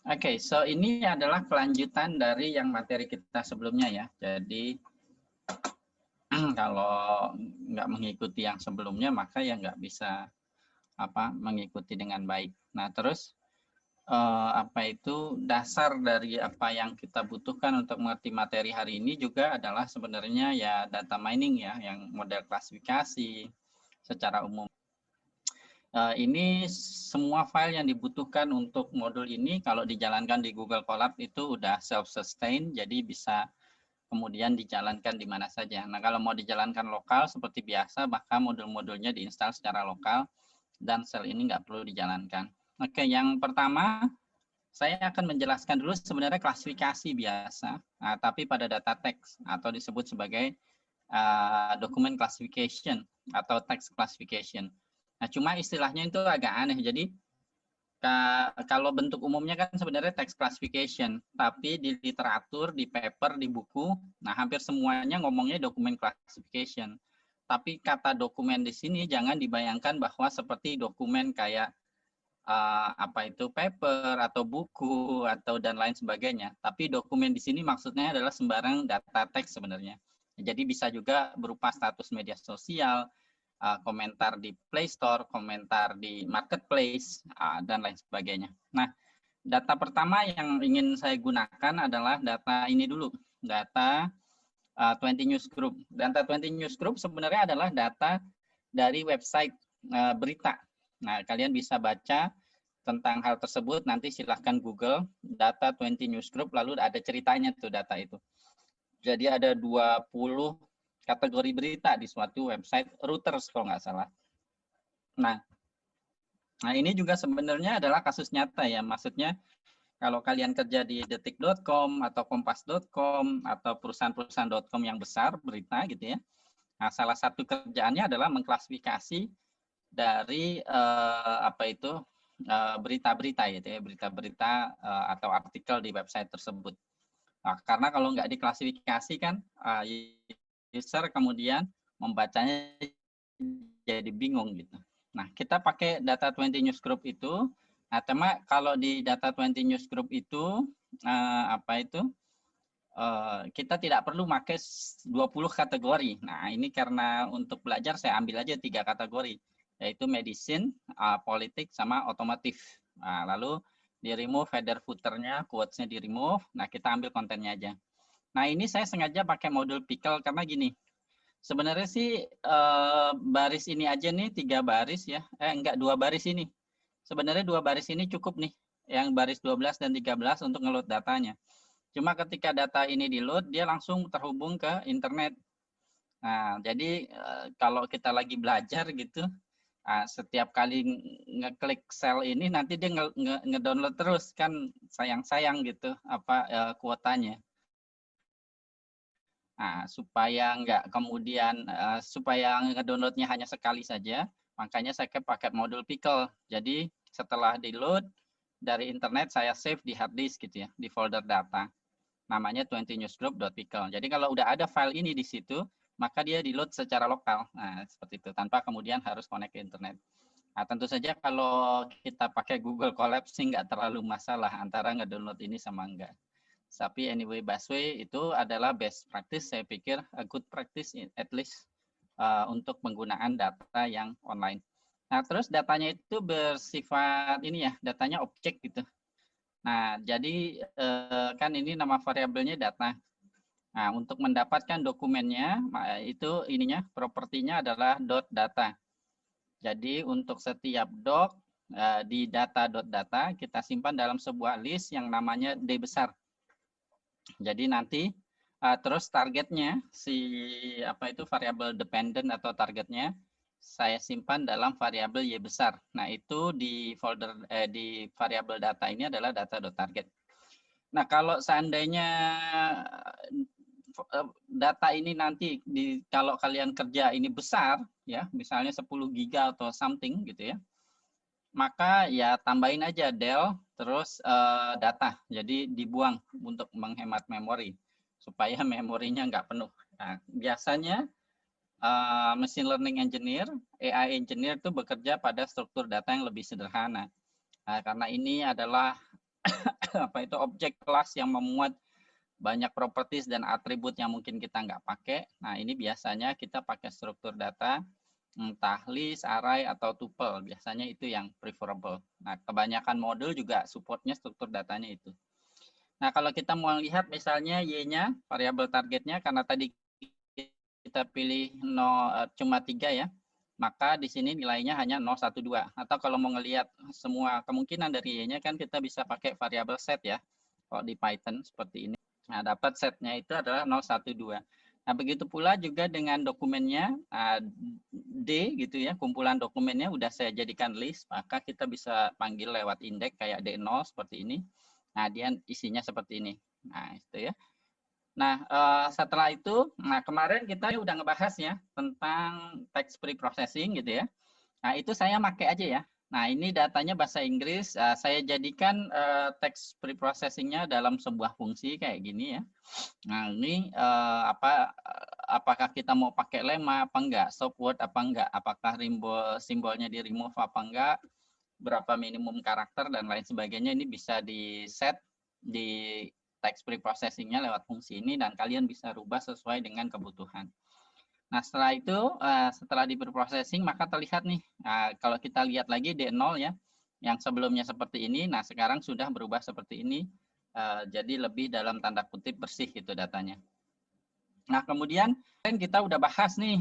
Oke, so ini adalah kelanjutan dari yang materi kita sebelumnya ya. Jadi kalau nggak mengikuti yang sebelumnya, maka ya nggak bisa mengikuti dengan baik. Nah, terus dasar dari apa yang kita butuhkan untuk mengerti materi hari ini juga adalah sebenarnya ya data mining ya, yang model klasifikasi secara umum. Ini semua file yang dibutuhkan untuk modul ini kalau dijalankan di Google Colab itu udah self-sustain, jadi bisa kemudian dijalankan di mana saja. Nah, kalau mau dijalankan lokal seperti biasa, maka modul-modulnya diinstal secara lokal dan sel ini nggak perlu dijalankan. Oke, yang pertama saya akan menjelaskan dulu sebenarnya klasifikasi biasa, tapi pada data teks atau disebut sebagai document classification atau text classification. Nah, cuma istilahnya itu agak aneh. Jadi kalau bentuk umumnya kan sebenarnya text classification, tapi di literatur, di paper, di buku, nah hampir semuanya ngomongnya document classification. Tapi kata dokumen di sini jangan dibayangkan bahwa seperti dokumen kayak paper atau buku atau dan lain sebagainya. Tapi dokumen di sini maksudnya adalah sembarang data teks sebenarnya. Jadi bisa juga berupa status media sosial, komentar di Play Store, komentar di Marketplace, dan lain sebagainya. Nah, data pertama yang ingin saya gunakan adalah data ini dulu, data 20 News Group. Data 20 News Group sebenarnya adalah data dari website berita. Nah, kalian bisa baca tentang hal tersebut, nanti silahkan Google data 20 News Group, lalu ada ceritanya tuh data itu. Jadi ada 20 kategori berita di suatu website Reuters kalau nggak salah. Nah, ini juga sebenarnya adalah kasus nyata ya, maksudnya kalau kalian kerja di detik.com atau kompas.com atau perusahaan-perusahaan.com yang besar berita gitu ya. Nah, salah satu kerjaannya adalah mengklasifikasi dari berita-berita gitu ya, berita-berita atau artikel di website tersebut. Nah, karena kalau nggak diklasifikasi kan user kemudian membacanya jadi bingung gitu. Nah, kita pakai data 20 News Group itu. Nah, tema kalau di data 20 News Group itu kita tidak perlu pakai 20 kategori. Nah, ini karena untuk belajar saya ambil aja 3 kategori, yaitu medicine, politik, sama otomotif. Nah, lalu di remove header footer-nya, quotes-nya di remove. Nah, kita ambil kontennya aja. Nah, ini saya sengaja pakai modul pickle karena gini. Sebenarnya sih baris ini aja nih 3 baris ya. Enggak, 2 baris ini. Sebenarnya 2 baris ini cukup nih. Yang baris 12 dan 13 untuk ngeload datanya. Cuma ketika data ini di-load, dia langsung terhubung ke internet. Nah, jadi kalau kita lagi belajar gitu, setiap kali ngeklik sel ini nanti dia ngedownload terus, kan sayang-sayang gitu kuotanya. Nah, supaya nggak kemudian supaya ngedownloadnya hanya sekali saja, makanya saya pakai modul pickle. Jadi setelah di-load dari internet saya save di hard disk gitu ya, di folder data. Namanya 20 newsgroup.pickle. Jadi kalau udah ada file ini di situ, maka dia di-load secara lokal. Nah, seperti itu, tanpa kemudian harus connect ke internet. Nah, tentu saja kalau kita pakai Google Colab sih nggak terlalu masalah antara nge-download ini sama enggak. Tapi anyway, busway itu adalah best practice, saya pikir a good practice at least untuk penggunaan data yang online. Nah, terus datanya itu bersifat ini ya, datanya objek gitu. Nah, jadi kan ini nama variabelnya data. Nah, untuk mendapatkan dokumennya, itu ininya, propertinya adalah .data. Jadi untuk setiap doc di data.data kita simpan dalam sebuah list yang namanya D besar. Jadi nanti terus targetnya variabel dependent atau targetnya saya simpan dalam variabel Y besar. Nah, itu di folder di variabel data ini adalah data.target. Nah, kalau seandainya data ini nanti kalau kalian kerja ini besar ya, misalnya 10 giga atau something gitu ya, maka ya tambahin aja del terus data, jadi dibuang untuk menghemat memori supaya memorinya nggak penuh. Nah, biasanya machine learning engineer, AI engineer itu bekerja pada struktur data yang lebih sederhana. Nah, karena ini adalah apa itu objek kelas yang memuat banyak properties dan atribut yang mungkin kita nggak pakai. Nah, ini biasanya kita pakai struktur data, entah list, array, atau tuple. Biasanya itu yang preferable. Nah, kebanyakan modul juga supportnya struktur datanya itu. Nah, kalau kita mau lihat misalnya Y-nya, variabel targetnya, karena tadi kita pilih cuma 3 ya, maka di sini nilainya hanya 012. Atau kalau mau ngelihat semua kemungkinan dari Y-nya kan kita bisa pakai variabel set ya. Kalau di Python seperti ini. Nah, dapat setnya itu adalah 012. Nah, begitu pula juga dengan dokumennya D gitu ya, kumpulan dokumennya udah saya jadikan list, maka kita bisa panggil lewat indeks kayak D0 seperti ini. Nah, dia isinya seperti ini. Nah, itu ya. Nah, setelah itu, nah kemarin kita udah ngebahas ya tentang text preprocessing gitu ya. Nah, itu saya pakai aja ya. Nah, ini datanya bahasa Inggris. Saya jadikan text preprocessing-nya dalam sebuah fungsi kayak gini ya. Nah, ini apakah kita mau pakai lema apa enggak, stop word apa enggak, apakah simbolnya di remove apa enggak, berapa minimum karakter dan lain sebagainya, ini bisa di set di text preprocessing-nya lewat fungsi ini dan kalian bisa rubah sesuai dengan kebutuhan. Nah, setelah itu, setelah di preprocessing, maka terlihat nih, kalau kita lihat lagi D0 ya, yang sebelumnya seperti ini, nah sekarang sudah berubah seperti ini, jadi lebih dalam tanda kutip bersih gitu datanya. Nah, kemudian kita udah bahas nih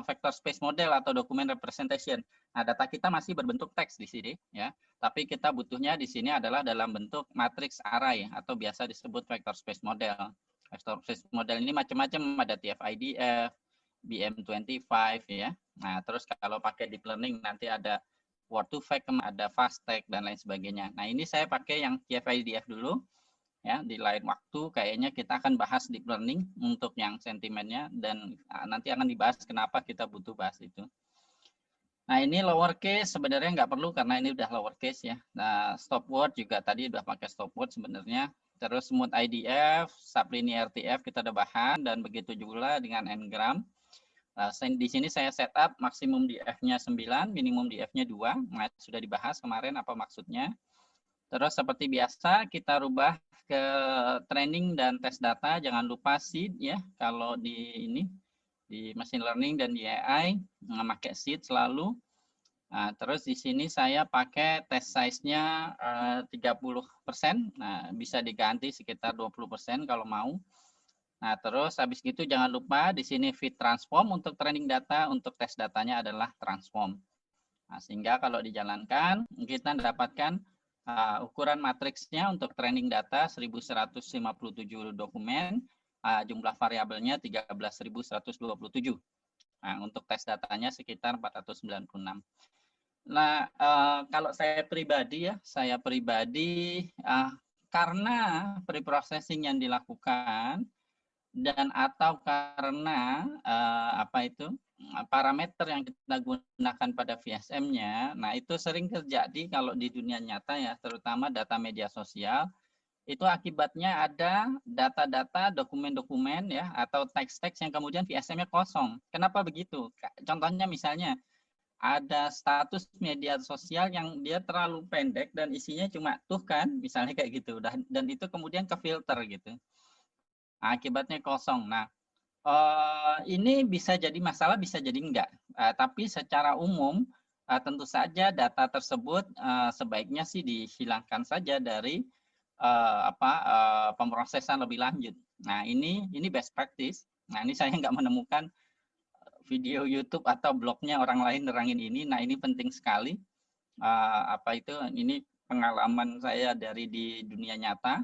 vector space model atau document representation. Nah, data kita masih berbentuk teks di sini ya, tapi kita butuhnya di sini adalah dalam bentuk matrix array atau biasa disebut vector space model. Vector space model ini macam-macam, ada TF-IDF, BM25 ya. Nah, terus kalau pakai deep learning nanti ada word to fact, ada fast tag dan lain sebagainya. Nah, ini saya pakai yang TF-IDF dulu. Ya, di lain waktu kayaknya kita akan bahas deep learning untuk yang sentimennya dan nanti akan dibahas kenapa kita butuh bahas itu. Nah, ini lowercase sebenarnya nggak perlu karena ini udah lowercase ya. Nah, stop word juga tadi udah pakai stop word sebenarnya. Terus smooth IDF, sublinear RTF kita udah bahas dan begitu juga dengan n-gram. Nah, di sini saya setup maksimum di F-nya 9, minimum di F-nya 2. Nah, sudah dibahas kemarin apa maksudnya. Terus seperti biasa kita rubah ke training dan tes data, jangan lupa seed ya. Kalau di ini di machine learning dan di AI memakai seed selalu. Nah, terus di sini saya pakai test size-nya 30%. Nah, bisa diganti sekitar 20% kalau mau. Nah, terus habis itu jangan lupa di sini fit transform untuk training data, untuk tes datanya adalah transform. Nah, sehingga kalau dijalankan kita dapatkan ukuran matriksnya untuk training data 1157 dokumen, jumlah variabelnya 13.127. Nah, untuk tes datanya sekitar 496. Nah, kalau saya pribadi karena preprocessing yang dilakukan dan atau karena parameter yang kita gunakan pada VSM-nya, nah itu sering terjadi kalau di dunia nyata ya, terutama data media sosial, itu akibatnya ada data-data, dokumen-dokumen ya, atau teks-teks yang kemudian VSM-nya kosong. Kenapa begitu? Contohnya misalnya, ada status media sosial yang dia terlalu pendek dan isinya cuma tuh kan, misalnya kayak gitu, dan itu kemudian ke filter gitu. Akibatnya kosong. Nah, ini bisa jadi masalah, bisa jadi enggak. Tapi secara umum tentu saja data tersebut sebaiknya sih dihilangkan saja dari pemrosesan lebih lanjut. Nah, ini best practice. Nah, ini saya nggak menemukan video YouTube atau blognya orang lain nerangin ini. Nah, ini penting sekali. Ini pengalaman saya dari di dunia nyata.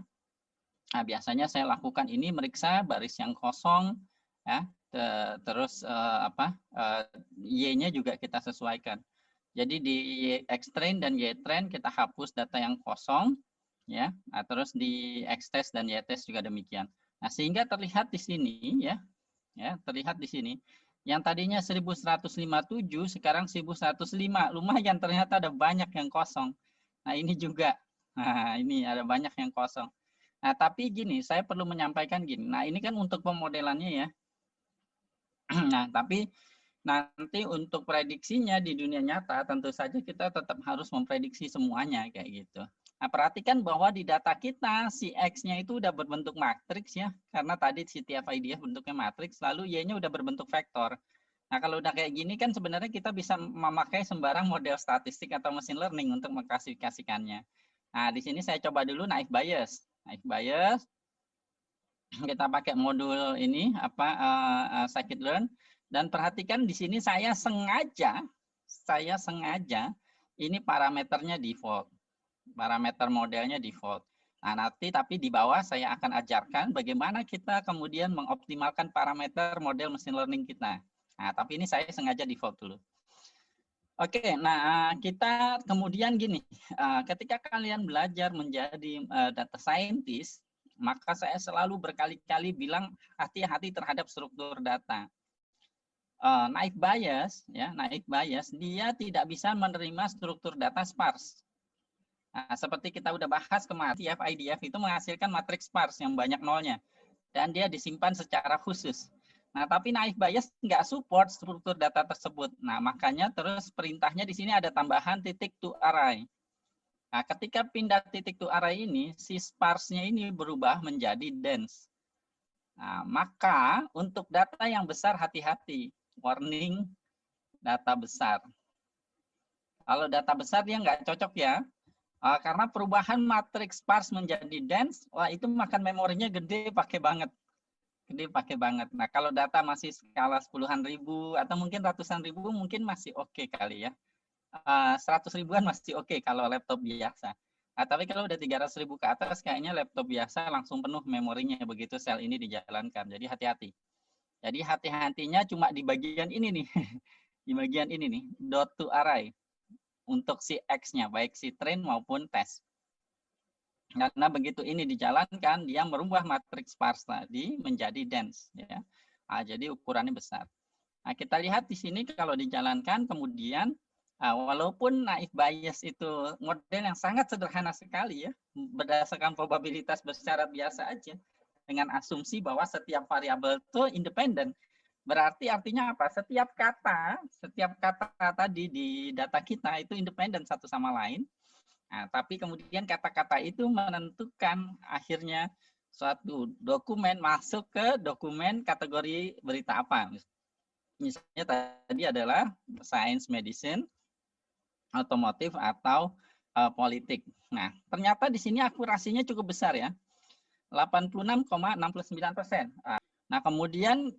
Nah, biasanya saya lakukan ini meriksa baris yang kosong, ya, terus Y-nya juga kita sesuaikan. Jadi di X-train dan Y-train kita hapus data yang kosong, ya. Nah, terus di X-test dan Y-test juga demikian. Nah, sehingga terlihat di sini, ya, terlihat di sini. Yang tadinya 1157 sekarang 1105. Lumayan ternyata ada banyak yang kosong. Nah, ini juga. Nah, ini ada banyak yang kosong. Nah, tapi gini, saya perlu menyampaikan gini. Nah, ini kan untuk pemodelannya ya. Nah, tapi Nanti untuk prediksinya di dunia nyata tentu saja kita tetap harus memprediksi semuanya kayak gitu. Nah, perhatikan bahwa di data kita si X-nya itu udah berbentuk matriks ya, karena tadi si TF-IDF bentuknya matriks, lalu Y-nya udah berbentuk vektor. Nah, kalau udah kayak gini kan sebenarnya kita bisa memakai sembarang model statistik atau machine learning untuk mengklasifikasikannya. Nah, di sini saya coba dulu naive Bayes. Naive Bayes, kita pakai modul ini scikit-learn. Dan perhatikan di sini saya sengaja ini parameternya default. Parameter modelnya default. Nah, nanti tapi di bawah saya akan ajarkan bagaimana kita kemudian mengoptimalkan parameter model machine learning kita. Nah, tapi ini saya sengaja default dulu. Oke, nah kita kemudian gini, ketika kalian belajar menjadi data scientist, maka saya selalu berkali-kali bilang hati-hati terhadap struktur data. Naive Bayes, ya, naive Bayes, dia tidak bisa menerima struktur data sparse. Nah, seperti kita udah bahas kemarin, TF-IDF itu menghasilkan matriks sparse yang banyak nolnya, dan dia disimpan secara khusus. Nah, tapi naive Bayes nggak support struktur data tersebut. Nah, makanya terus perintahnya di sini ada tambahan titik to array. Nah, ketika pindah titik to array ini, si sparse-nya ini berubah menjadi dense. Nah, maka untuk data yang besar hati-hati. Warning, data besar. Kalau data besar dia nggak cocok ya. Karena perubahan matriks sparse menjadi dense, wah itu makan memorinya gede pakai banget. Gede pakai banget. Nah, kalau data masih skala puluhan ribu atau mungkin ratusan ribu mungkin masih oke kali ya. 100 ribuan masih oke kalau laptop biasa. Nah, tapi kalau udah 300 ribu ke atas kayaknya laptop biasa langsung penuh memorinya begitu sel ini dijalankan. Jadi hati-hati. Jadi hati-hatinya cuma di bagian ini nih. Di bagian ini nih, dot to array. Untuk si X-nya, baik si train maupun test. Karena begitu ini dijalankan, dia merubah matriks sparse tadi menjadi dense. Ya. Jadi ukurannya besar. Nah, kita lihat di sini kalau dijalankan, kemudian walaupun naive Bayes itu model yang sangat sederhana sekali ya, berdasarkan probabilitas bersyarat biasa aja, dengan asumsi bahwa setiap variabel itu independen. Berarti artinya apa? Setiap kata tadi di data kita itu independen satu sama lain. Nah, tapi kemudian kata-kata itu menentukan akhirnya suatu dokumen masuk ke dokumen kategori berita apa. Misalnya tadi adalah science, medicine, otomotif, atau politik. Nah, ternyata di sini akurasinya cukup besar ya. 86,69%. Nah, kemudian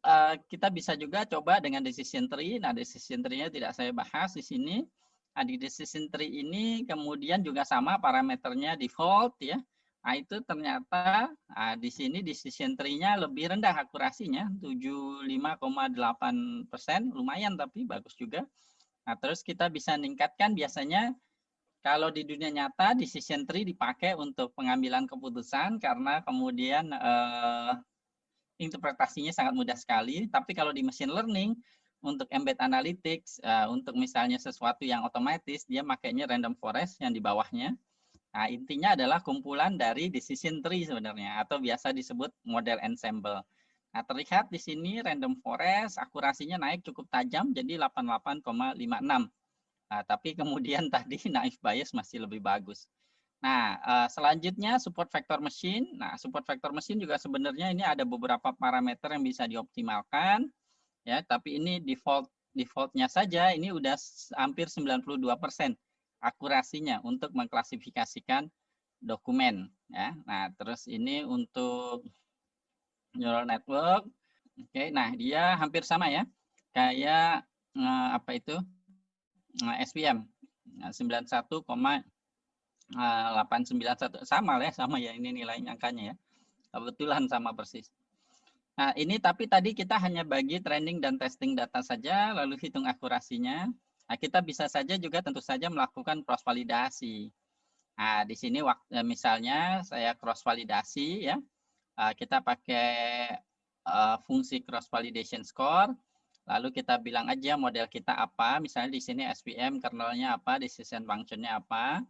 kita bisa juga coba dengan decision tree. Nah, decision tree-nya tidak saya bahas di sini. Nah, di decision tree ini kemudian juga sama parameternya default ya. Nah, itu ternyata di sini decision tree-nya lebih rendah akurasinya, 75,8%, lumayan tapi bagus juga. Nah, terus kita bisa meningkatkan biasanya kalau di dunia nyata decision tree dipakai untuk pengambilan keputusan karena kemudian interpretasinya sangat mudah sekali. Tapi kalau di machine learning untuk embed analytics, untuk misalnya sesuatu yang otomatis, dia makainya random forest yang di bawahnya. Nah, intinya adalah kumpulan dari decision tree sebenarnya, atau biasa disebut model ensemble. Nah, terlihat di sini random forest akurasinya naik cukup tajam, jadi 88,56. Nah, tapi kemudian tadi naive Bayes masih lebih bagus. Nah, selanjutnya support vector machine. Nah, support vector machine juga sebenarnya ini ada beberapa parameter yang bisa dioptimalkan, ya. Tapi ini defaultnya saja ini udah hampir 92% akurasinya untuk mengklasifikasikan dokumen, ya. Nah, terus ini untuk neural network, oke. Nah, dia hampir sama ya, kayak apa itu SVM 91,891 sama ya ini nilai angkanya ya. Kebetulan sama persis. Nah, ini tapi tadi kita hanya bagi training dan testing data saja lalu hitung akurasinya. Nah, kita bisa saja juga tentu saja melakukan cross validasi. Nah, di sini misalnya saya cross validasi ya. Kita pakai fungsi cross validation score. Lalu kita bilang aja model kita apa, misalnya di sini SVM kernelnya apa, decision functionnya apa.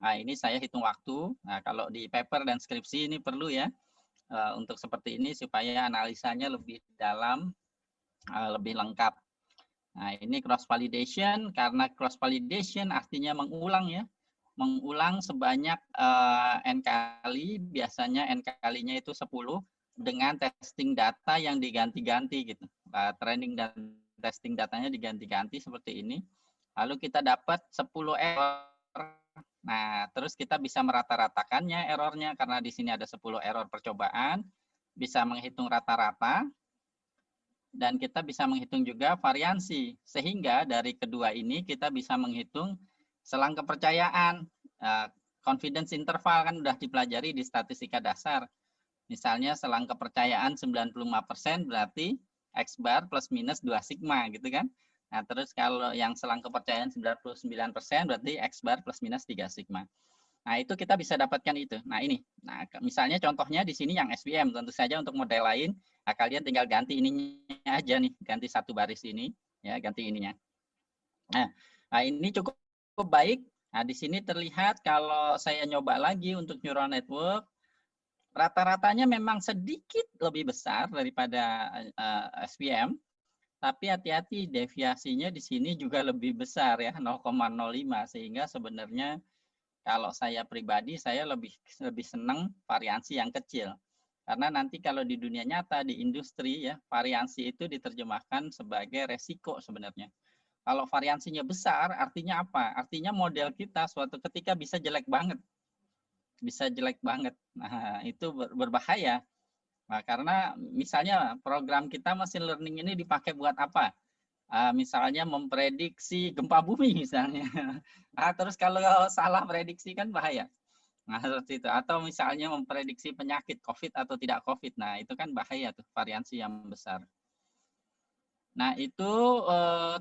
Nah, ini saya hitung waktu. Nah, kalau di paper dan skripsi ini perlu ya, untuk seperti ini supaya analisanya lebih dalam, lebih lengkap. Nah, ini cross validation, karena cross validation artinya mengulang ya. Mengulang sebanyak N kali, biasanya N kalinya itu 10 dengan testing data yang diganti-ganti gitu. Training dan testing datanya diganti-ganti seperti ini. Lalu kita dapat 10 error. Nah, terus kita bisa merata-ratakannya errornya karena di sini ada 10 error percobaan, bisa menghitung rata-rata, dan kita bisa menghitung juga variansi. Sehingga dari kedua ini kita bisa menghitung selang kepercayaan. Confidence interval kan udah dipelajari di statistika dasar. Misalnya selang kepercayaan 95% berarti X bar plus minus 2 sigma gitu kan. Nah, terus kalau yang selang kepercayaan 99% berarti X bar plus minus 3 sigma. Nah, itu kita bisa dapatkan itu. Nah, ini. Nah, misalnya contohnya di sini yang SVM. Tentu saja untuk model lain, kalian tinggal ganti ininya aja nih. Ganti satu baris ini. Ya, ganti ininya. Nah, ini cukup baik. Nah, di sini terlihat kalau saya nyoba lagi untuk neural network, rata-ratanya memang sedikit lebih besar daripada SVM. Tapi hati-hati, deviasinya di sini juga lebih besar ya, 0,05. Sehingga sebenarnya kalau saya pribadi, saya lebih senang variansi yang kecil. Karena nanti kalau di dunia nyata, di industri, ya variansi itu diterjemahkan sebagai resiko sebenarnya. Kalau variansinya besar, artinya apa? Artinya model kita suatu ketika bisa jelek banget. Bisa jelek banget. Nah, itu berbahaya. Nah, karena misalnya program kita machine learning ini dipakai buat apa? Misalnya memprediksi gempa bumi misalnya. Nah, terus kalau salah prediksi kan bahaya. Nah, seperti itu. Atau misalnya memprediksi penyakit COVID atau tidak COVID. Nah, itu kan bahaya tuh, variansi yang besar. Nah, itu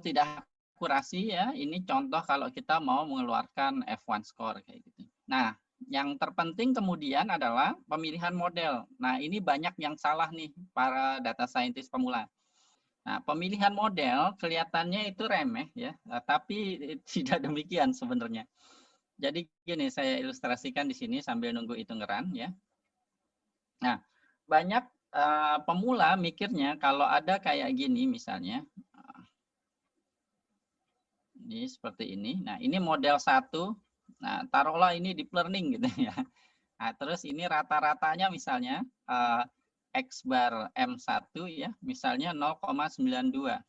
tidak akurasi ya. Ini contoh kalau kita mau mengeluarkan F1 score kayak gitu. Nah, yang terpenting kemudian adalah pemilihan model. Nah, ini banyak yang salah nih para data scientist pemula. Nah, pemilihan model kelihatannya itu remeh ya, tapi tidak demikian sebenarnya. Jadi gini, saya ilustrasikan di sini sambil nunggu hitungan ya. Nah, banyak pemula mikirnya kalau ada kayak gini misalnya, ini seperti ini. Nah, ini model 1. Nah, taruhlah ini deep learning gitu ya. Nah, terus ini rata-ratanya misalnya X bar M1 ya, misalnya 0,92.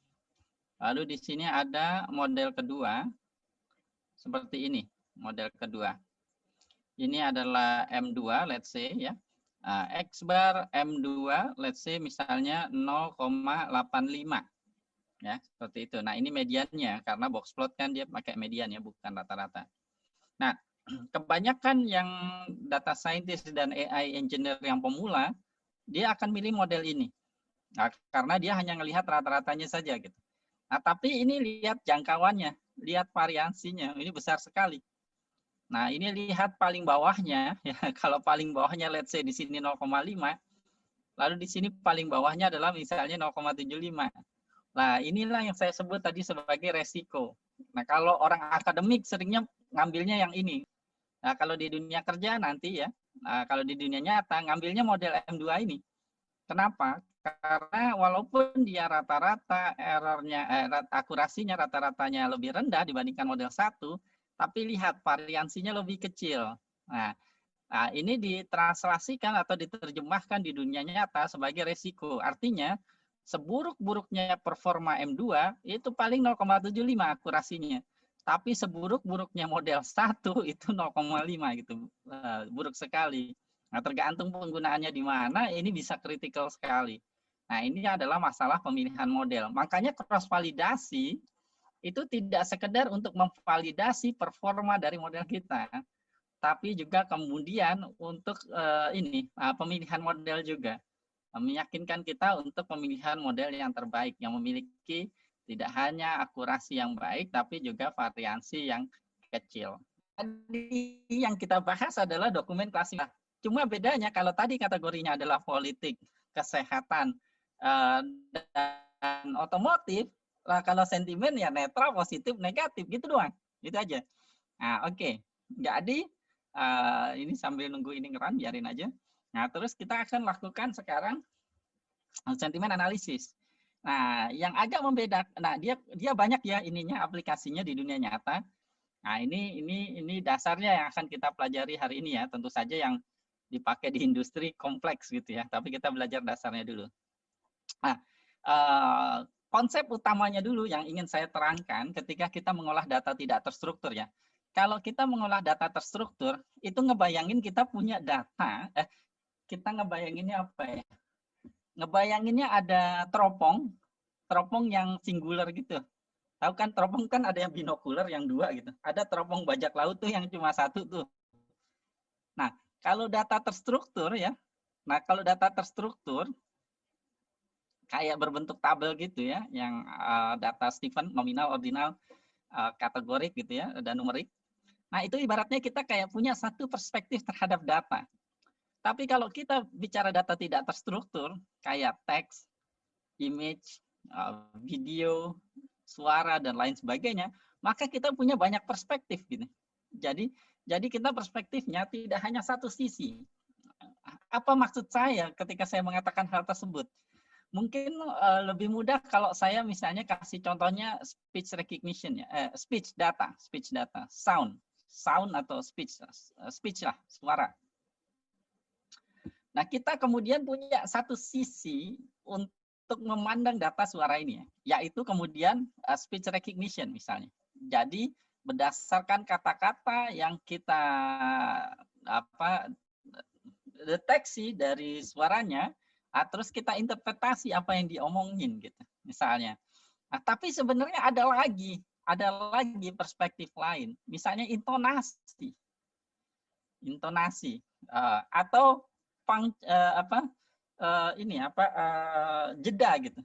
Lalu di sini ada model kedua, seperti ini, model kedua. Ini adalah M2, let's say ya. X bar M2, let's say misalnya 0,85. Ya, seperti itu. Nah, ini mediannya, karena box plot kan dia pakai median ya, bukan rata-rata. Nah, kebanyakan yang data scientist dan AI engineer yang pemula, dia akan milih model ini. Nah, karena dia hanya melihat rata-ratanya saja gitu. Nah, tapi ini lihat jangkauannya, lihat variansinya, ini besar sekali. Nah, ini lihat paling bawahnya, ya. Kalau paling bawahnya let's say di sini 0,5, lalu di sini paling bawahnya adalah misalnya 0,75. Nah, inilah yang saya sebut tadi sebagai resiko. Nah, kalau orang akademik seringnya ngambilnya yang ini. Nah, kalau di dunia kerja nanti ya, kalau di dunia nyata ngambilnya model M2 ini. Kenapa? Karena walaupun dia rata-rata errornya, akurasinya rata-ratanya lebih rendah dibandingkan model 1, tapi lihat variansinya lebih kecil. Nah, ini ditranslasikan atau diterjemahkan di dunia nyata sebagai resiko. Artinya, seburuk-buruknya performa M2 itu paling 0,75 akurasinya. Tapi seburuk-buruknya model 1 itu 0,5 gitu. Buruk sekali. Nah, tergantung penggunaannya di mana, ini bisa kritikal sekali. Nah, ini adalah masalah pemilihan model. Makanya cross validasi itu tidak sekedar untuk memvalidasi performa dari model kita, tapi juga kemudian untuk pemilihan model juga. Meyakinkan kita untuk pemilihan model yang terbaik, yang memiliki tidak hanya akurasi yang baik, tapi juga variansi yang kecil. Tadi yang kita bahas adalah dokumen klasifikasi. Cuma bedanya kalau tadi kategorinya adalah politik, kesehatan, dan otomotif, lah kalau sentimen ya netral, positif, negatif, gitu doang. Gitu aja. Nah, oke. Jadi, ini sambil nunggu ini ngeran, biarin aja. Nah, terus kita akan lakukan sekarang sentimen analisis. Nah, yang agak membedakan, nah dia banyak ya ininya aplikasinya di dunia nyata. Nah, ini dasarnya yang akan kita pelajari hari ini ya. Tentu saja yang dipakai di industri kompleks gitu ya. Tapi kita belajar dasarnya dulu. Nah, konsep utamanya dulu yang ingin saya terangkan ketika kita mengolah data tidak terstruktur ya. Kalau kita mengolah data terstruktur, itu ngebayangin kita punya data, kita ngebayanginnya apa ya? Ngebayanginnya ada teropong yang singular gitu. Tahu kan teropong kan ada yang binokular yang dua gitu. Ada teropong bajak laut tuh yang cuma satu tuh. Nah, kalau data terstruktur ya. Nah, kalau data terstruktur kayak berbentuk tabel gitu ya, yang data Stephen nominal, ordinal, kategorik gitu ya, dan numerik. Nah, itu ibaratnya kita kayak punya satu perspektif terhadap data. Tapi kalau kita bicara data tidak terstruktur, kayak teks, image, video, suara, dan lain sebagainya, maka kita punya banyak perspektif. Gitu. Jadi kita perspektifnya tidak hanya satu sisi. Apa maksud saya ketika saya mengatakan hal tersebut? Mungkin lebih mudah kalau saya misalnya kasih contohnya speech recognition ya, speech data, sound atau speech lah, suara. Nah, kita kemudian punya satu sisi untuk memandang data suara ini, yaitu kemudian speech recognition misalnya. Jadi berdasarkan kata-kata yang kita deteksi dari suaranya, terus kita interpretasi apa yang diomongin gitu, misalnya. Nah, tapi sebenarnya ada lagi perspektif lain, misalnya intonasi, atau jeda gitu,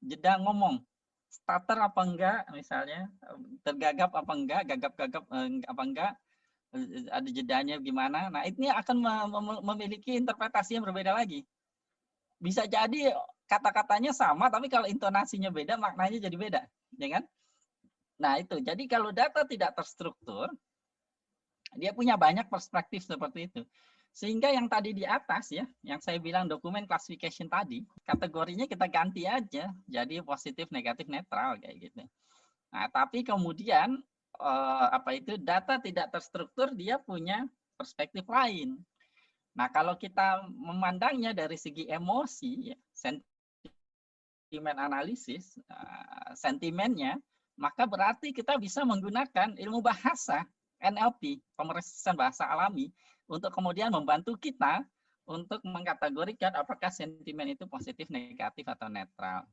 jeda ngomong, stutter apa enggak misalnya, tergagap apa enggak, gagap-gagap apa enggak, ada jedanya gimana. Nah, ini akan memiliki interpretasi yang berbeda lagi. Bisa jadi kata-katanya sama, tapi kalau intonasinya beda, maknanya jadi beda, ya kan? Nah, itu. Jadi kalau data tidak terstruktur, dia punya banyak perspektif seperti itu. Sehingga yang tadi di atas ya, yang saya bilang dokumen classification tadi, kategorinya kita ganti aja jadi positif, negatif, netral kayak gitu. Nah, tapi kemudian data tidak terstruktur dia punya perspektif lain. Nah, kalau kita memandangnya dari segi emosi, ya, sentimen analisis, sentimennya, maka berarti kita bisa menggunakan ilmu bahasa NLP, pemrosesan bahasa alami, untuk kemudian membantu kita untuk mengkategorikan apakah sentimen itu positif, negatif, atau netral.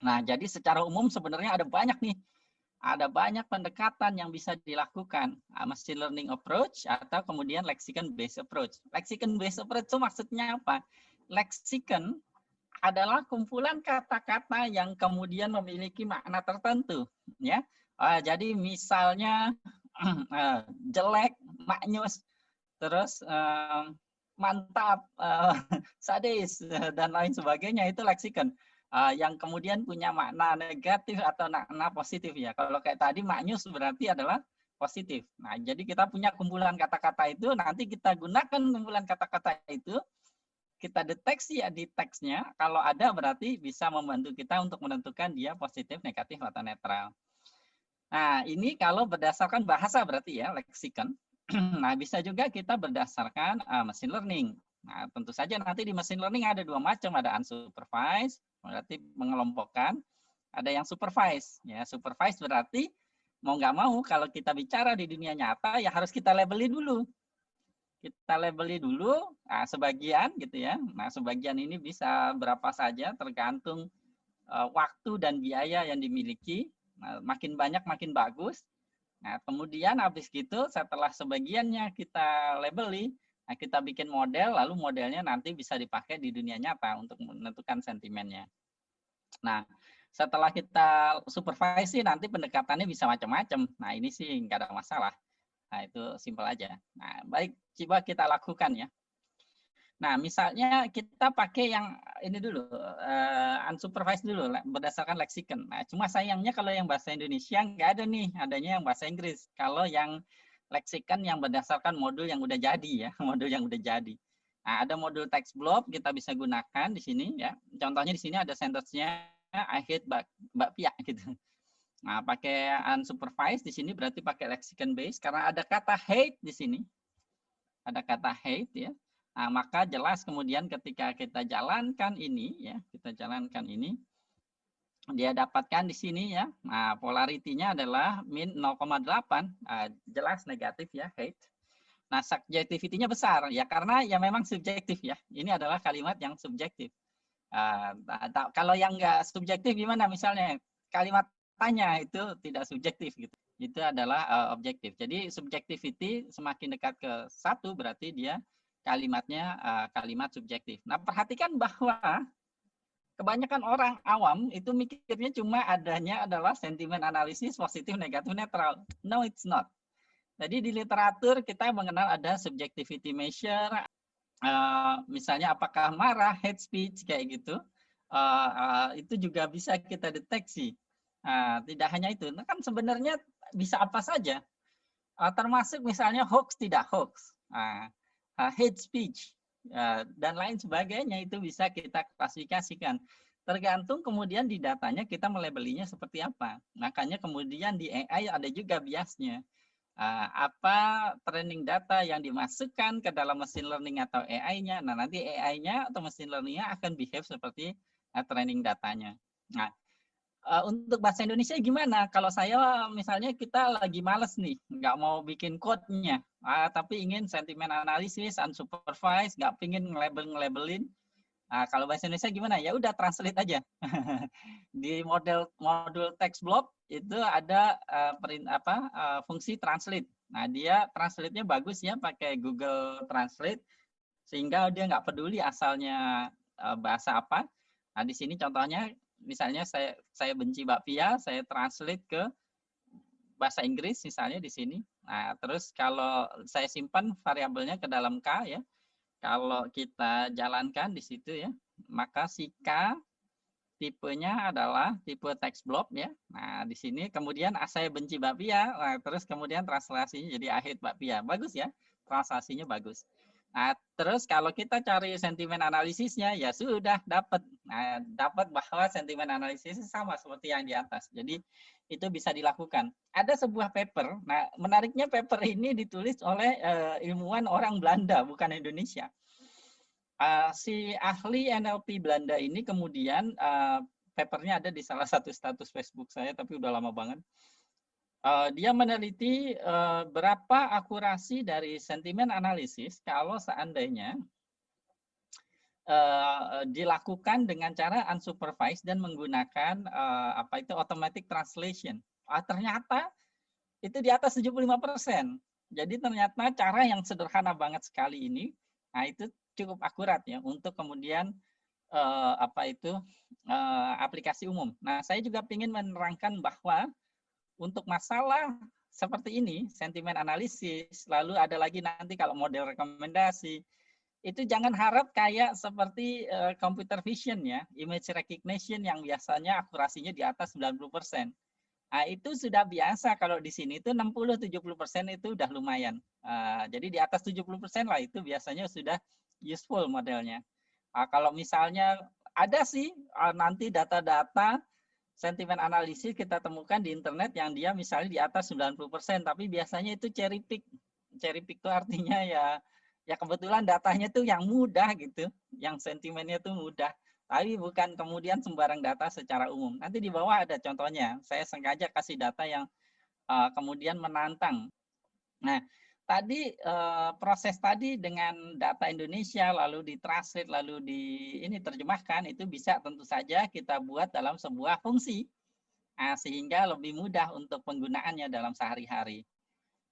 Nah, jadi secara umum sebenarnya ada banyak nih, ada banyak pendekatan yang bisa dilakukan, machine learning approach atau kemudian lexicon based approach. Lexicon based approach itu maksudnya apa? Lexicon adalah kumpulan kata-kata yang kemudian memiliki makna tertentu, ya. Jadi misalnya jelek, maknyus, terus mantap, sadis, dan lain sebagainya, itu leksikon. Yang kemudian punya makna negatif atau makna positif ya. Kalau kayak tadi maknyus berarti adalah positif. Nah, jadi kita punya kumpulan kata-kata itu, nanti kita gunakan kumpulan kata-kata itu, kita deteksi ya di teksnya, kalau ada berarti bisa membantu kita untuk menentukan dia positif, negatif, atau netral. Nah, ini kalau berdasarkan bahasa berarti ya, leksikon. Nah, bisa juga kita berdasarkan machine learning. Nah, tentu saja nanti di machine learning ada dua macam, ada unsupervised, berarti mengelompokkan, ada yang supervised. Ya, supervised berarti mau nggak mau kalau kita bicara di dunia nyata ya harus kita labeli dulu. Kita labeli dulu sebagian gitu ya. Nah, sebagian ini bisa berapa saja tergantung waktu dan biaya yang dimiliki. Nah, makin banyak makin bagus. Nah, kemudian habis gitu setelah sebagiannya kita labeli, nah kita bikin model, lalu modelnya nanti bisa dipakai di dunia nyata untuk menentukan sentimennya. Nah, setelah kita supervisi nanti pendekatannya bisa macam-macam. Nah, ini sih nggak ada masalah. Nah, itu simpel aja. Nah, baik, coba kita lakukan ya. Nah, misalnya kita pakai yang ini dulu, unsupervised dulu, berdasarkan leksikon. Nah, cuma sayangnya kalau yang bahasa Indonesia nggak ada nih, adanya yang bahasa Inggris. Kalau yang leksikon yang berdasarkan modul yang udah jadi ya, modul yang udah jadi. Nah, ada modul text block kita bisa gunakan di sini ya. Contohnya di sini ada sentence-nya I hate bakpia gitu. Nah, pakai unsupervised di sini berarti pakai lexicon base karena ada kata hate di sini. Ada kata hate ya. Nah, maka jelas kemudian ketika kita jalankan ini ya, kita jalankan ini dia dapatkan di sini ya. Nah, polaritinya adalah min 0,8. Jelas negatif ya, hate. Nah, subjectivity-nya besar ya karena ya memang subjektif ya. Ini adalah kalimat yang subjektif. Kalau yang enggak subjektif gimana misalnya? Kalimat tanya itu tidak subjektif gitu. Itu adalah objektif. Jadi subjectivity semakin dekat ke 1 berarti dia kalimatnya kalimat subjektif. Nah, perhatikan bahwa kebanyakan orang awam itu mikirnya cuma adanya adalah sentimen analisis positif, negatif, netral. No, it's not. Jadi di literatur kita mengenal ada subjectivity measure, misalnya apakah marah, hate speech kayak gitu, itu juga bisa kita deteksi. Tidak hanya itu, nah, kan sebenarnya bisa apa saja, termasuk misalnya hoax tidak hoax, hate speech dan lain sebagainya itu bisa kita klasifikasikan. Tergantung kemudian di datanya kita melabelinya seperti apa. Makanya kemudian di AI ada juga biasnya. Apa training data yang dimasukkan ke dalam machine learning atau AI-nya. Nah, nanti AI-nya atau machine learning-nya akan behave seperti training datanya. Nah, untuk bahasa Indonesia gimana? Kalau saya misalnya kita lagi males nih, nggak mau bikin code-nya, tapi ingin sentimen analisis, unsupervised, nggak pingin ngelabelin. Kalau bahasa Indonesia gimana? Ya udah translate aja. Di modul text block itu ada fungsi translate. Nah, dia translate-nya bagus ya pakai Google Translate sehingga dia nggak peduli asalnya bahasa apa. Nah, di sini contohnya misalnya saya benci bakpia, saya translate ke bahasa Inggris misalnya di sini. Nah, terus kalau saya simpan variabelnya ke dalam K ya. Kalau kita jalankan di situ ya, maka si K tipenya adalah tipe text block ya. Nah, di sini kemudian saya benci bakpia, nah, terus kemudian translasinya jadi I hate bakpia. Bagus ya, translasinya bagus. Nah, terus kalau kita cari sentimen analisisnya ya sudah dapat. Nah, dapat bahwa sentimen analisis sama seperti yang di atas. Jadi itu bisa dilakukan. Ada sebuah paper. Nah, menariknya paper ini ditulis oleh ilmuwan orang Belanda, bukan Indonesia. Si ahli NLP Belanda ini kemudian papernya ada di salah satu status Facebook saya, tapi udah lama banget. Dia meneliti berapa akurasi dari sentimen analisis kalau seandainya dilakukan dengan cara unsupervised dan menggunakan automatic translation. Ternyata itu di atas 75%. Jadi ternyata cara yang sederhana banget sekali ini, nah itu cukup akurat ya untuk kemudian aplikasi umum. Nah, saya juga ingin menerangkan bahwa untuk masalah seperti ini, sentimen analisis, lalu ada lagi nanti kalau model rekomendasi, itu jangan harap kayak seperti computer vision ya, image recognition yang biasanya akurasinya di atas 90%. Nah, itu sudah biasa kalau di sini itu 60-70% itu udah lumayan. Jadi di atas 70% lah itu biasanya sudah useful modelnya. Kalau misalnya ada sih nanti data-data sentimen analisis kita temukan di internet yang dia misalnya di atas 90%, tapi biasanya itu cherry pick. Cherry pick itu artinya ya kebetulan datanya tuh yang mudah gitu, yang sentimennya tuh mudah. Tapi bukan kemudian sembarang data secara umum. Nanti di bawah ada contohnya. Saya sengaja kasih data yang kemudian menantang. Nah, tadi proses tadi dengan data Indonesia lalu ditranslate lalu terjemahkan itu bisa tentu saja kita buat dalam sebuah fungsi sehingga lebih mudah untuk penggunaannya dalam sehari-hari.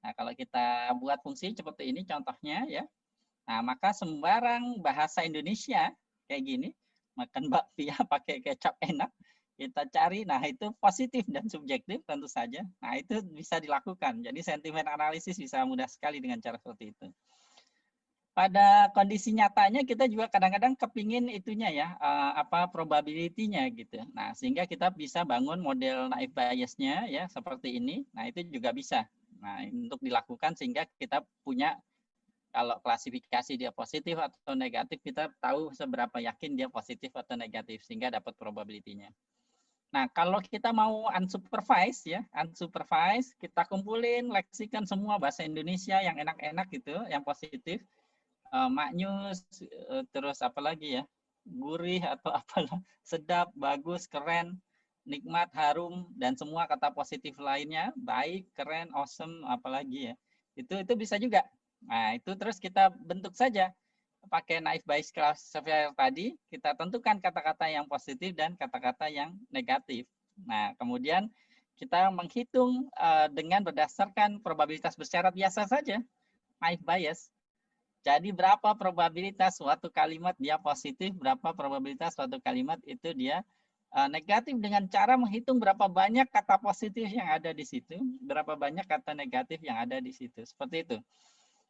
Nah, kalau kita buat fungsi seperti ini contohnya ya. Nah, maka sembarang bahasa Indonesia kayak gini, makan bakpia pakai kecap enak, kita cari, nah itu positif dan subjektif tentu saja. Nah, itu bisa dilakukan. Jadi sentimen analisis bisa mudah sekali dengan cara seperti itu. Pada kondisi nyatanya kita juga kadang-kadang kepingin itunya ya, probability-nya gitu. Nah, sehingga kita bisa bangun model naive bias-nya ya seperti ini. Nah, itu juga bisa. Nah, untuk dilakukan sehingga kita punya Kalau klasifikasi dia positif atau negatif, kita tahu seberapa yakin dia positif atau negatif, sehingga dapat probability-nya. Nah, kalau kita mau unsupervised ya, unsupervised, kita kumpulin, leksikan semua bahasa Indonesia yang enak-enak gitu, yang positif, maknyus, terus apa lagi ya, gurih atau apalah, sedap, bagus, keren, nikmat, harum, dan semua kata positif lainnya, baik, keren, awesome, apalagi ya, itu bisa juga. Nah, itu terus kita bentuk saja pakai naive Bayes classifier tadi, kita tentukan kata-kata yang positif dan kata-kata yang negatif. Nah, kemudian kita menghitung dengan berdasarkan probabilitas bersyarat biasa saja, naive Bayes. Jadi berapa probabilitas suatu kalimat dia positif, berapa probabilitas suatu kalimat itu dia negatif, dengan cara menghitung berapa banyak kata positif yang ada di situ, berapa banyak kata negatif yang ada di situ. Seperti itu.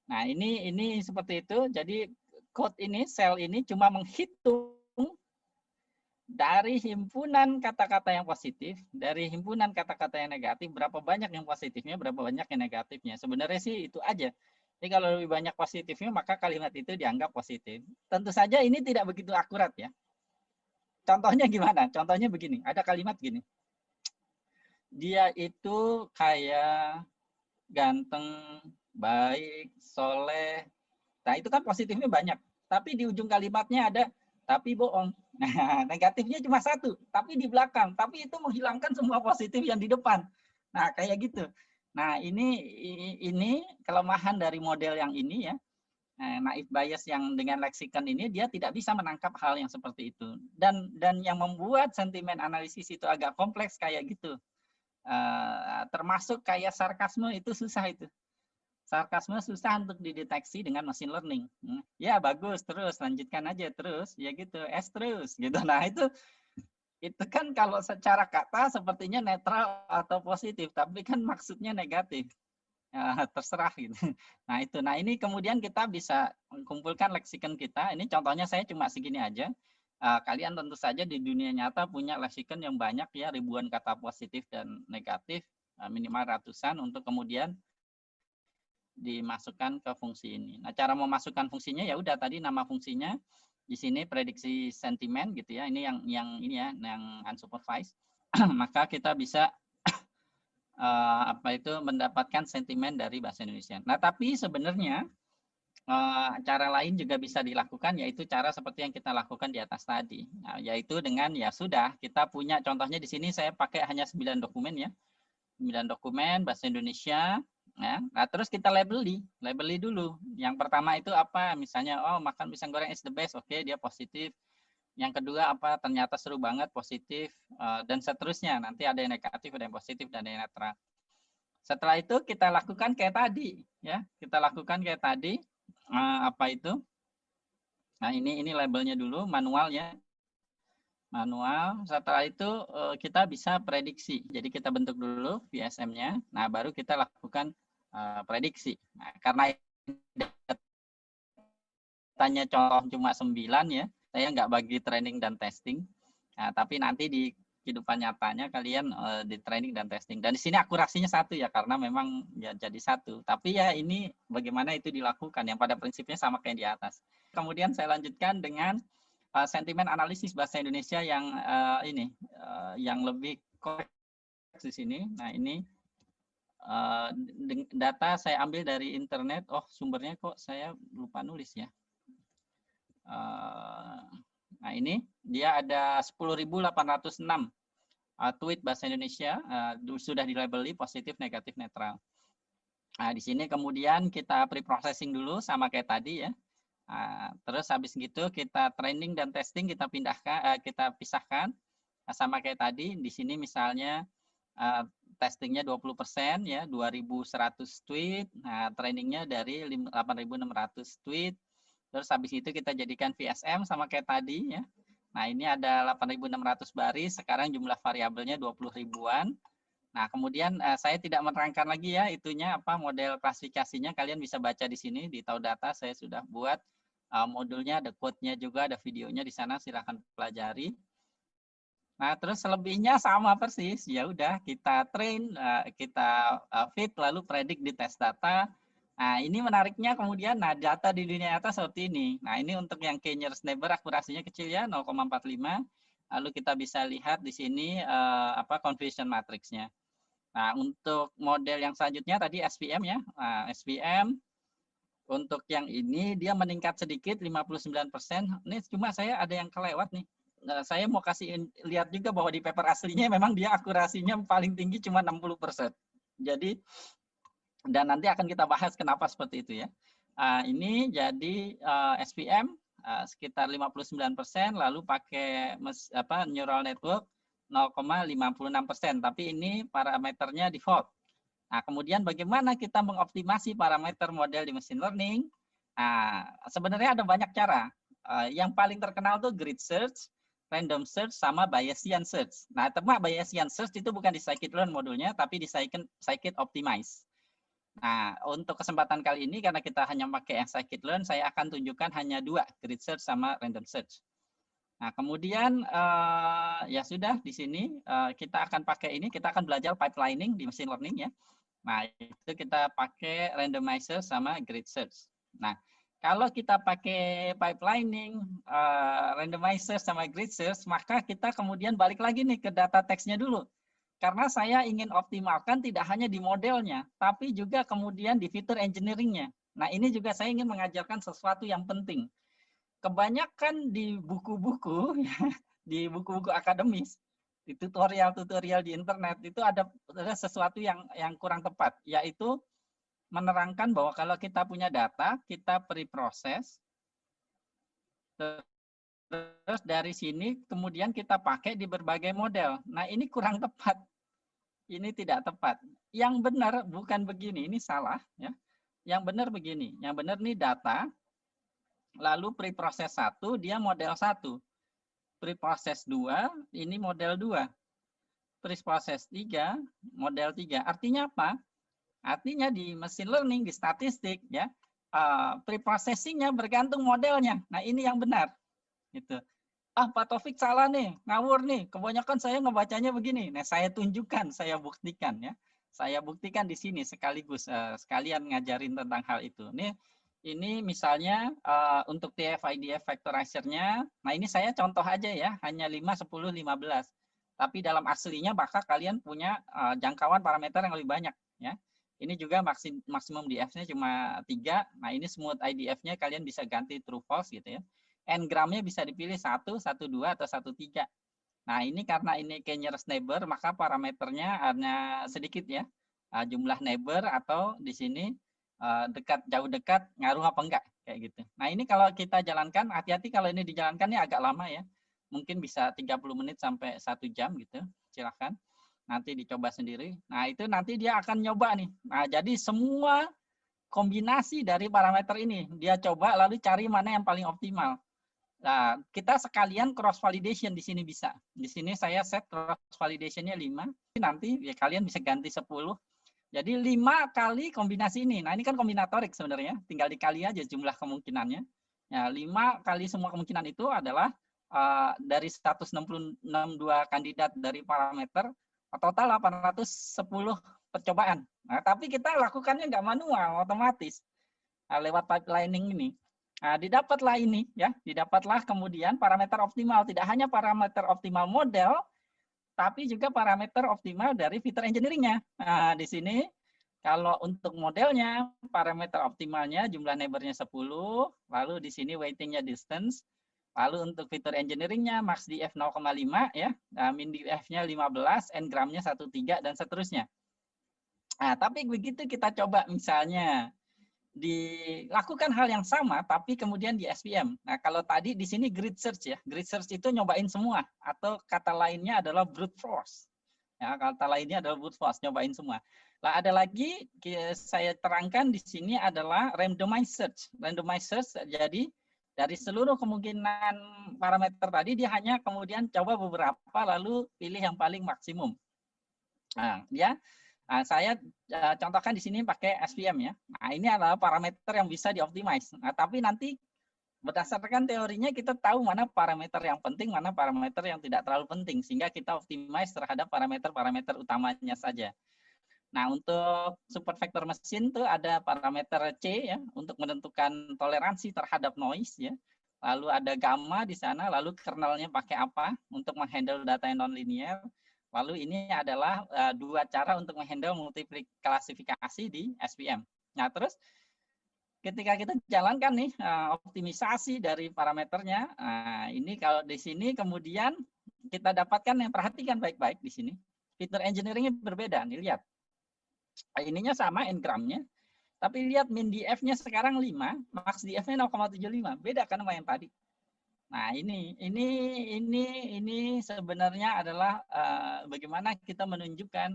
Nah, ini seperti itu. Jadi code ini, sel ini cuma menghitung dari himpunan kata-kata yang positif, dari himpunan kata-kata yang negatif, berapa banyak yang positifnya, berapa banyak yang negatifnya. Sebenarnya sih itu aja. Jadi kalau lebih banyak positifnya, maka kalimat itu dianggap positif. Tentu saja ini tidak begitu akurat ya. Contohnya gimana? Contohnya begini, ada kalimat gini. Dia itu kayak ganteng, baik, soleh. Nah, itu kan positifnya banyak. Tapi di ujung kalimatnya ada, tapi bohong. Nah, negatifnya cuma satu, tapi di belakang. Tapi itu menghilangkan semua positif yang di depan. Nah, kayak gitu. Nah, ini kelemahan dari model yang ini ya. Naive Bayes yang dengan leksikon ini, dia tidak bisa menangkap hal yang seperti itu. Dan yang membuat sentimen analisis itu agak kompleks kayak gitu. Termasuk kayak sarkasme itu susah itu. Sarkasme susah untuk dideteksi dengan machine learning. Ya bagus, terus lanjutkan aja terus, ya gitu, terus gitu. Nah itu kan kalau secara kata sepertinya netral atau positif, tapi kan maksudnya negatif. Ya, terserah gitu. Nah ini kemudian kita bisa mengumpulkan leksikon kita. Ini contohnya saya cuma segini aja. Kalian tentu saja di dunia nyata punya leksikon yang banyak ya, ribuan kata positif dan negatif, minimal ratusan, untuk kemudian dimasukkan ke fungsi ini. Nah, cara memasukkan fungsinya ya udah tadi nama fungsinya di sini prediksi sentimen gitu ya. Ini yang ini ya, yang unsupervised. Maka kita bisa mendapatkan sentimen dari bahasa Indonesia. Nah, tapi sebenarnya cara lain juga bisa dilakukan, yaitu cara seperti yang kita lakukan di atas tadi. Nah, yaitu dengan ya sudah kita punya contohnya di sini saya pakai hanya 9 dokumen ya. 9 dokumen bahasa Indonesia. Ya. Nah, terus kita labeli dulu. Yang pertama itu apa? Misalnya, oh makan pisang goreng is the best, oke, dia positif. Yang kedua apa? Ternyata seru banget, positif, dan seterusnya. Nanti ada yang negatif, ada yang positif, dan ada yang netral. Setelah itu kita lakukan kayak tadi, ya. Kita lakukan kayak tadi. Apa itu? Nah ini labelnya dulu, manual ya. Manual. Setelah itu kita bisa prediksi. Jadi kita bentuk dulu VSM-nya. Nah, baru kita lakukan prediksi. Nah, karena datanya contoh cuma 9 ya, saya nggak bagi training dan testing. Nah, tapi nanti di kehidupan nyatanya kalian di training dan testing. Dan di sini akurasinya 1 ya, karena memang ya jadi 1. Tapi ya ini bagaimana itu dilakukan, yang pada prinsipnya sama kayak di atas. Kemudian saya lanjutkan dengan sentimen analisis bahasa Indonesia yang yang lebih kompleks di sini. Nah ini data saya ambil dari internet. Oh sumbernya kok saya lupa nulis ya. Nah ini dia ada 10.806 tweet bahasa Indonesia sudah dilabeli positif, negatif, netral. Nah di sini kemudian kita pre-processing dulu sama kayak tadi ya. Terus habis gitu kita training dan testing kita kita pisahkan sama kayak tadi. Di sini misalnya testingnya 20% ya, 2.100 tweet. Nah, trainingnya dari 8.600 tweet. Terus habis itu kita jadikan VSM sama kayak tadi ya. Nah, ini ada 8.600 baris, sekarang jumlah variabelnya 20 ribuan. Nah, kemudian saya tidak menerangkan lagi ya itunya apa model klasifikasinya, kalian bisa baca di sini di Tahu Data saya sudah buat modulnya, ada quote-nya juga, ada videonya di sana, silahkan pelajari. Nah, terus selebihnya sama persis. Ya udah, kita train, kita fit, lalu predik di tes data. Nah, ini menariknya kemudian, nah data di dunia nyata seperti ini. Nah, ini untuk yang K-nearest neighbor akurasinya kecil ya, 0,45. Lalu kita bisa lihat di sini confusion matrixnya. Nah, untuk model yang selanjutnya tadi SVM ya. Nah, SVM untuk yang ini dia meningkat sedikit 59%. Ini cuma saya ada yang kelewat nih. Nah, saya mau kasih lihat juga bahwa di paper aslinya memang dia akurasinya paling tinggi cuma 60%. Jadi dan nanti akan kita bahas kenapa seperti itu ya. Ini jadi SVM sekitar 59%, lalu pakai neural network 0,56%, tapi ini parameternya default. Nah, kemudian bagaimana kita mengoptimasi parameter model di machine learning? Nah, sebenarnya ada banyak cara. Yang paling terkenal tuh grid search, random search, sama Bayesian search. Nah, teman Bayesian search itu bukan di scikit-learn modulnya, tapi di scikit-optimize. Nah, untuk kesempatan kali ini karena kita hanya pakai yang scikit-learn, saya akan tunjukkan hanya 2, grid search sama random search. Nah, kemudian ya sudah di sini kita akan pakai ini, kita akan belajar pipelining di machine learning ya. Nah, itu kita pakai randomizer sama grid search. Nah, kalau kita pakai pipelining, randomizer sama grid search, maka kita kemudian balik lagi nih ke data teksnya dulu. Karena saya ingin optimalkan tidak hanya di modelnya, tapi juga kemudian di fitur engineering-nya. Nah, ini juga saya ingin mengajarkan sesuatu yang penting. Kebanyakan di buku-buku, di buku-buku akademis, di tutorial-tutorial di internet, itu ada sesuatu yang kurang tepat, yaitu menerangkan bahwa kalau kita punya data, kita pre-proses, terus dari sini kemudian kita pakai di berbagai model. Nah, ini kurang tepat. Ini tidak tepat. Yang benar bukan begini, ini salah ya. Yang benar begini, yang benar nih data, lalu preproses 1 dia model 1. Preproses 2 ini model 2. Preproses 3 model 3. Artinya apa? Artinya di machine learning, di statistik ya, preprocessing-nya bergantung modelnya. Nah, ini yang benar. Gitu. Pak Taufik salah nih, ngawur nih. Kebanyakan saya ngebacanya begini. Nah, saya tunjukkan, saya buktikan ya. Saya buktikan di sini sekaligus sekalian ngajarin tentang hal itu. Ini misalnya untuk TF-IDF factorizer-nya. Nah, ini saya contoh aja ya, hanya 5, 10, 15. Tapi dalam aslinya maka kalian punya jangkauan parameter yang lebih banyak ya. Ini juga maksimum DF-nya cuma 3. Nah, ini smooth IDF-nya kalian bisa ganti true false gitu ya. N-gramnya bisa dipilih 1, 1, 2, atau 1, 3. Nah, ini karena ini K-nearest neighbor, maka parameternya hanya sedikit ya. Jumlah neighbor atau di sini dekat, jauh dekat, ngaruh apa enggak, kayak gitu. Nah, ini kalau kita jalankan, hati-hati kalau ini dijalankan ini agak lama ya. Mungkin bisa 30 menit sampai 1 jam gitu. Silahkan. Nanti dicoba sendiri. Nah, itu nanti dia akan nyoba nih. Nah, jadi semua kombinasi dari parameter ini. Dia coba lalu cari mana yang paling optimal. Nah, kita sekalian cross validation di sini bisa. Di sini saya set cross validation-nya 5. Nanti ya kalian bisa ganti 10. Jadi 5 kali kombinasi ini. Nah, ini kan kombinatorik sebenarnya. Tinggal dikali aja jumlah kemungkinannya. Ya, 5 kali semua kemungkinan itu adalah dari 162 kandidat dari parameter, total 810 percobaan. Nah, tapi kita lakukannya nggak manual, otomatis. Lewat pipelining ini. Nah, didapatlah ini ya, didapatlah kemudian parameter optimal, tidak hanya parameter optimal model, tapi juga parameter optimal dari fitur engineering-nya. Nah, di sini kalau untuk modelnya, parameter optimalnya jumlah neighbor-nya 10, lalu di sini weighting-nya distance, lalu untuk fitur engineering-nya max DF 0,5 ya, min DF-nya 15, n-gramnya 1,3 dan seterusnya. Nah, tapi begitu kita coba misalnya dilakukan hal yang sama tapi kemudian di SVM. Nah, kalau tadi di sini grid search ya. Grid search itu nyobain semua atau kata lainnya adalah brute force. Ya, kata lainnya adalah brute force, nyobain semua. Lah ada lagi saya terangkan di sini adalah randomized search. Randomized search jadi dari seluruh kemungkinan parameter tadi dia hanya kemudian coba beberapa lalu pilih yang paling maksimum. Nah, dia saya contohkan di sini pakai SVM ya. Nah, ini adalah parameter yang bisa dioptimize. Nah, tapi nanti berdasarkan teorinya kita tahu mana parameter yang penting, mana parameter yang tidak terlalu penting, sehingga kita optimize terhadap parameter-parameter utamanya saja. Nah, untuk support vector mesin tuh ada parameter C ya untuk menentukan toleransi terhadap noise ya. Lalu ada gamma di sana, lalu kernelnya pakai apa untuk menghandle data yang nonlinear. Lalu ini adalah dua cara untuk menghandle multiplik klasifikasi di SVM. Nah, terus ketika kita jalankan nih optimisasi dari parameternya, ini kalau di sini kemudian kita dapatkan yang perhatikan baik-baik di sini. Feature engineering-nya berbeda, nih lihat. Ininya sama n-gramnya, tapi lihat min df-nya sekarang 5, max df-nya 0,75. Beda kan sama yang tadi. Nah, ini sebenarnya adalah bagaimana kita menunjukkan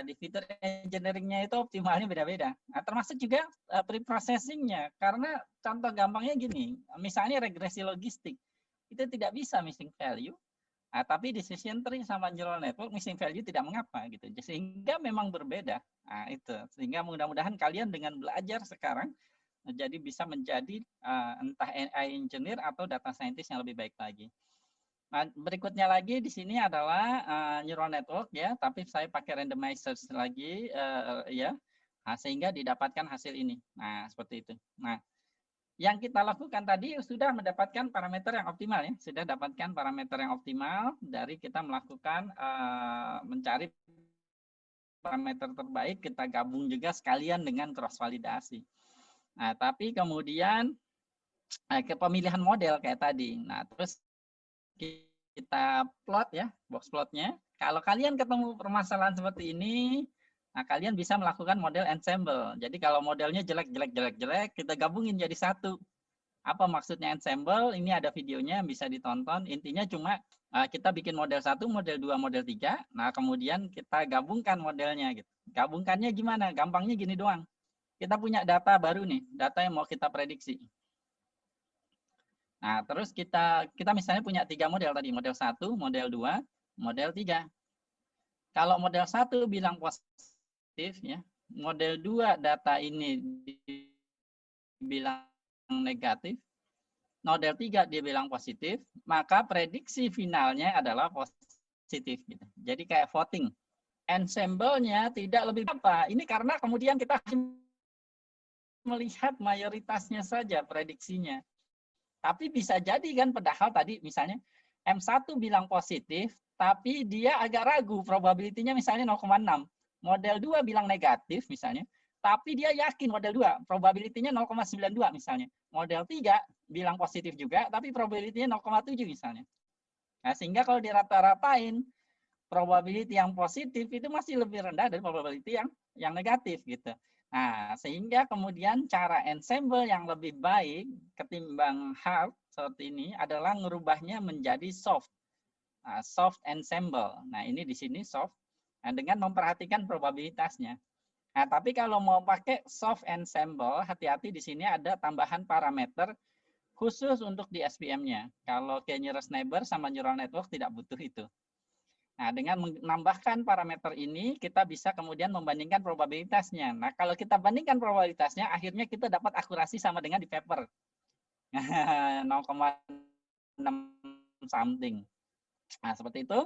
di feature engineering-nya itu optimalnya beda-beda. Nah, termasuk juga pre-processing-nya. Karena contoh gampangnya gini, misalnya regresi logistik, itu tidak bisa missing value. Nah, tapi decision tree sama neural network missing value tidak mengapa gitu. Sehingga memang berbeda. Nah, itu. Sehingga mudah-mudahan kalian dengan belajar sekarang jadi bisa menjadi entah AI engineer atau data scientist yang lebih baik lagi. Nah, berikutnya lagi di sini adalah neural network ya, tapi saya pakai randomizer lagi ya. Nah, sehingga didapatkan hasil ini. Nah, seperti itu. Nah, yang kita lakukan tadi sudah mendapatkan parameter yang optimal ya, sudah dapatkan parameter yang optimal dari kita melakukan mencari parameter terbaik, kita gabung juga sekalian dengan cross validasi. Nah, tapi kemudian ke pemilihan model kayak tadi. Nah, terus kita plot ya, box plotnya. Kalau kalian ketemu permasalahan seperti ini, nah, kalian bisa melakukan model ensemble. Jadi kalau modelnya jelek, kita gabungin jadi satu. Apa maksudnya ensemble? Ini ada videonya, bisa ditonton. Intinya cuma kita bikin model 1, model 2, model 3. Nah, kemudian kita gabungkan modelnya. Gitu. Gabungkannya gimana? Gampangnya gini doang. Kita punya data baru nih, data yang mau kita prediksi. Nah, terus kita misalnya punya 3 model tadi, model 1, model 2, model 3. Kalau model 1 bilang positif ya, model 2 data ini bilang negatif, model 3 dia bilang positif, maka prediksi finalnya adalah positif gitu. Jadi kayak voting. Ensemble-nya tidak lebih apa. Ini karena kemudian kita melihat mayoritasnya saja prediksinya. Tapi bisa jadi kan padahal tadi misalnya M1 bilang positif, tapi dia agak ragu probability-nya misalnya 0,6. Model 2 bilang negatif misalnya, tapi dia yakin model 2 probability-nya 0,92 misalnya. Model 3 bilang positif juga, tapi probability-nya 0,7 misalnya. Nah, sehingga kalau dirata-ratain, probability yang positif itu masih lebih rendah dari probability yang negatif gitu. Nah, sehingga kemudian cara ensemble yang lebih baik ketimbang hard seperti ini adalah merubahnya menjadi soft. Soft ensemble. Nah, ini di sini soft dengan memperhatikan probabilitasnya. Nah, tapi kalau mau pakai soft ensemble, hati-hati di sini ada tambahan parameter khusus untuk di SVM-nya. Kalau kayak nearest neighbor sama neural network tidak butuh itu. Nah, dengan menambahkan parameter ini, kita bisa kemudian membandingkan probabilitasnya. Nah, kalau kita bandingkan probabilitasnya, akhirnya kita dapat akurasi sama dengan di paper. 0,6 something. Nah, seperti itu.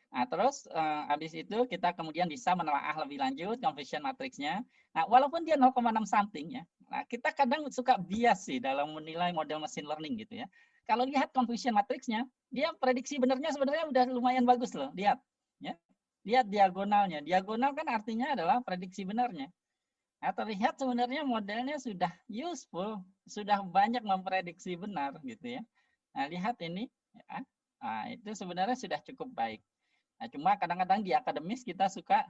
Nah, terus habis itu kita kemudian bisa menelaah lebih lanjut confusion matrixnya. Nah, walaupun dia 0,6 something ya, nah, kita kadang suka bias sih dalam menilai model machine learning gitu ya. Kalau lihat confusion matrixnya, dia prediksi benernya sebenarnya udah lumayan bagus loh. Lihat, ya. Lihat diagonalnya. Diagonal kan artinya adalah prediksi benarnya. Nah, terlihat sebenarnya modelnya sudah useful, sudah banyak memprediksi benar gitu ya. Nah, lihat ini, ya. Nah, itu sebenarnya sudah cukup baik. Nah, cuma kadang-kadang di akademis kita suka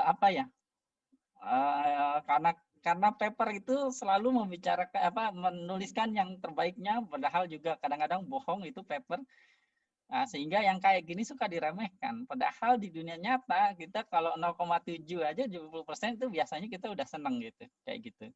apa ya? Karena paper itu selalu membicarakan menuliskan yang terbaiknya, padahal juga kadang-kadang bohong itu paper. Nah, sehingga yang kayak gini suka diremehkan. Padahal di dunia nyata kita kalau 0,7 aja 70% itu biasanya kita udah seneng gitu, kayak gitu.